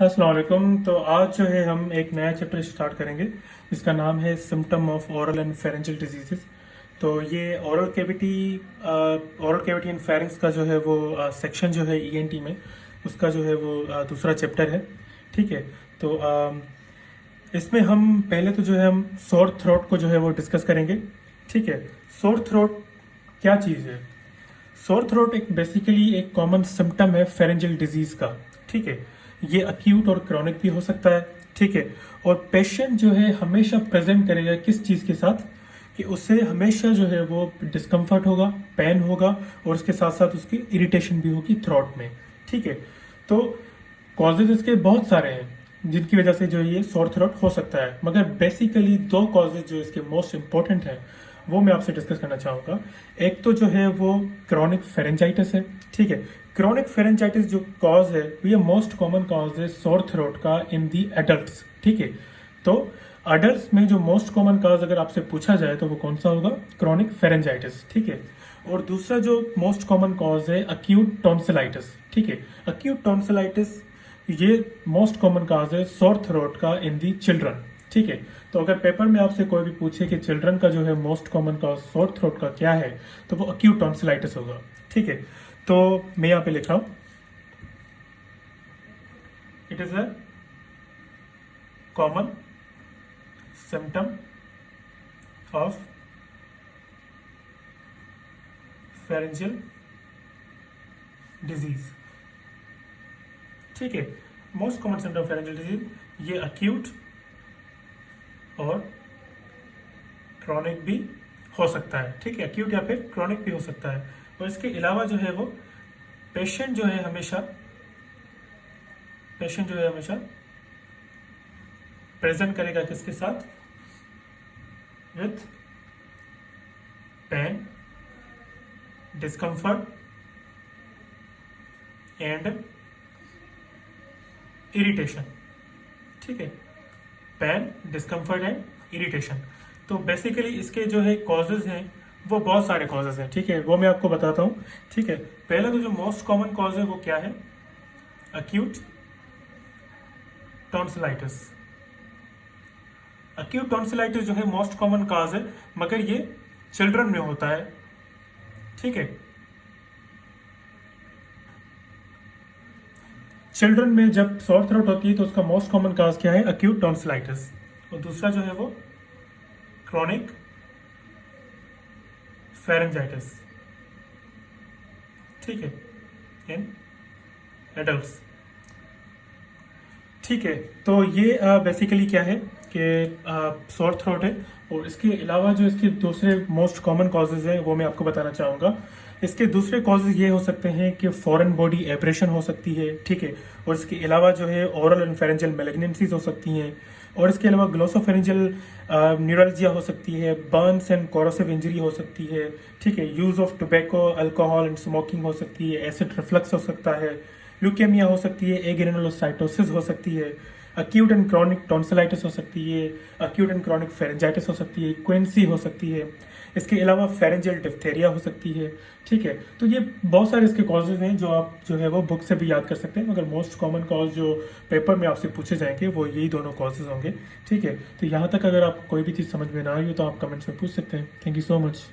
अस्सलाम वालेकुम। तो आज जो है हम एक नया चैप्टर स्टार्ट करेंगे जिसका नाम है symptom of oral and pharyngeal diseases. तो ये ओरल कैविटी एंड फेरिंग्स का जो है वो सेक्शन जो है ईएनटी में उसका जो है वो दूसरा चैप्टर है। ठीक है। तो इसमें हम पहले तो जो है हम सोर थ्रोट को जो है वो डिस्कस करेंगे। ठीक है। सोर थ्रोट क्या चीज़ है? सोर थ्रोट एक बेसिकली एक कॉमन सिम्टम है फेरेंजियल डिजीज का। ठीक है। ये अक्यूट और क्रॉनिक भी हो सकता है। ठीक है। और पेशेंट जो है हमेशा प्रेजेंट करेगा किस चीज़ के साथ कि उससे हमेशा जो है वो डिस्कम्फर्ट होगा, पेन होगा और उसके साथ साथ उसकी इरिटेशन भी होगी थ्रोट में। ठीक है। तो कॉजेज इसके बहुत सारे हैं जिनकी वजह से जो ये सोर थ्रोट हो सकता है, मगर बेसिकली दो कॉजेज जो इसके मोस्ट इंपॉर्टेंट है वो मैं आपसे डिस्कस करना चाहूँगा। एक तो जो है वो क्रॉनिक फेरेंजाइटिस है। ठीक है। क्रॉनिक फेरेंजाइटिस जो कॉज है ये मोस्ट कॉमन कॉज है सोर थ्रोट का इन दी एडल्ट्स। ठीक है। तो अडल्ट में जो मोस्ट कॉमन कॉज अगर आपसे पूछा जाए तो वो कौन सा होगा? Chronic pharyngitis. ठीक है। और दूसरा जो मोस्ट कॉमन कॉज है अक्यूट टॉन्सिलाइटिस। ठीक है। अक्यूट टॉन्सिलाइटिस ये मोस्ट कॉमन कॉज है सोर थ्रोट का इन दी चिल्ड्रन। ठीक है। तो अगर पेपर में आपसे कोई भी पूछे कि चिल्ड्रन का जो है most common cause sore throat का क्या है तो वो अक्यूट टॉन्सिलाइटिस होगा। ठीक है। तो मैं यहाँ पे लिखा हूं it is a common symptom of pharyngeal disease. ठीक है। Most common symptom of pharyngeal disease ये अक्यूट और क्रॉनिक भी हो सकता है। ठीक है। अक्यूट या फिर क्रॉनिक भी हो सकता है। और इसके अलावा जो है वो पेशेंट जो है हमेशा प्रेजेंट करेगा किसके साथ? With pain, discomfort and irritation. ठीक है। Pain, discomfort and irritation. तो बेसिकली इसके जो है कॉजेज हैं वो बहुत सारे कॉजेज हैं। ठीक है। वो मैं आपको बताता हूँ। ठीक है। पहला तो जो मोस्ट कॉमन कॉज है वो क्या है? Acute tonsillitis. अक्यूट टॉन्सिलाइटिस जो है मोस्ट कॉमन कॉज है, मगर ये चिल्ड्रन में होता है। ठीक है। चिल्ड्रन में जब सोर थ्रोट होती है तो उसका मोस्ट कॉमन कॉज क्या है? Acute tonsillitis. और दूसरा जो है वो क्रॉनिक फेरेंजाइटिस। ठीक है। In adults. ठीक है। तो ये बेसिकली क्या है कि सोर थ्रोट है। और इसके अलावा जो इसके दूसरे मोस्ट कॉमन कॉजेज हैं वो मैं आपको बताना चाहूँगा। इसके दूसरे कॉजेज ये हो सकते हैं कि फॉरेन बॉडी एब्रेशन हो सकती है। ठीक है। और इसके अलावा जो है ओरल एंड फेरेंजियल मैलिग्नेंसीज हो सकती हैं। और इसके अलावा ग्लोसोफेरेंजियल न्यूरल्जिया हो सकती है, बर्न्स एंड कोरोसिव इंजरी हो सकती है। ठीक है। Use of tobacco, alcohol and smoking हो सकती है, एसिड रिफ्लक्स हो सकता है, ल्यूकेमिया हो सकती है, एग्रेनुलोसाइटोसिस हो सकती है, अक्यूट एंड क्रॉनिक टॉन्सिलाइटिस हो सकती है, अक्यूट एंड क्रॉनिक फेरेंजाइटिस हो सकती है, क्विंसी हो सकती है। इसके अलावा फेरेंजियल डिप्थेरिया हो सकती है। ठीक है। तो ये बहुत सारे इसके कॉजेज हैं जो आप जो है वो बुक से भी याद कर सकते हैं, मगर मोस्ट कॉमन कॉज जो पेपर में आपसे पूछे जाएंगे वो यही दोनों कॉजेज होंगे। ठीक है। तो यहाँ तक अगर आपको कोई भी चीज़ समझ में ना आई हो तो आप कमेंट्स में पूछ सकते हैं। Thank you so much.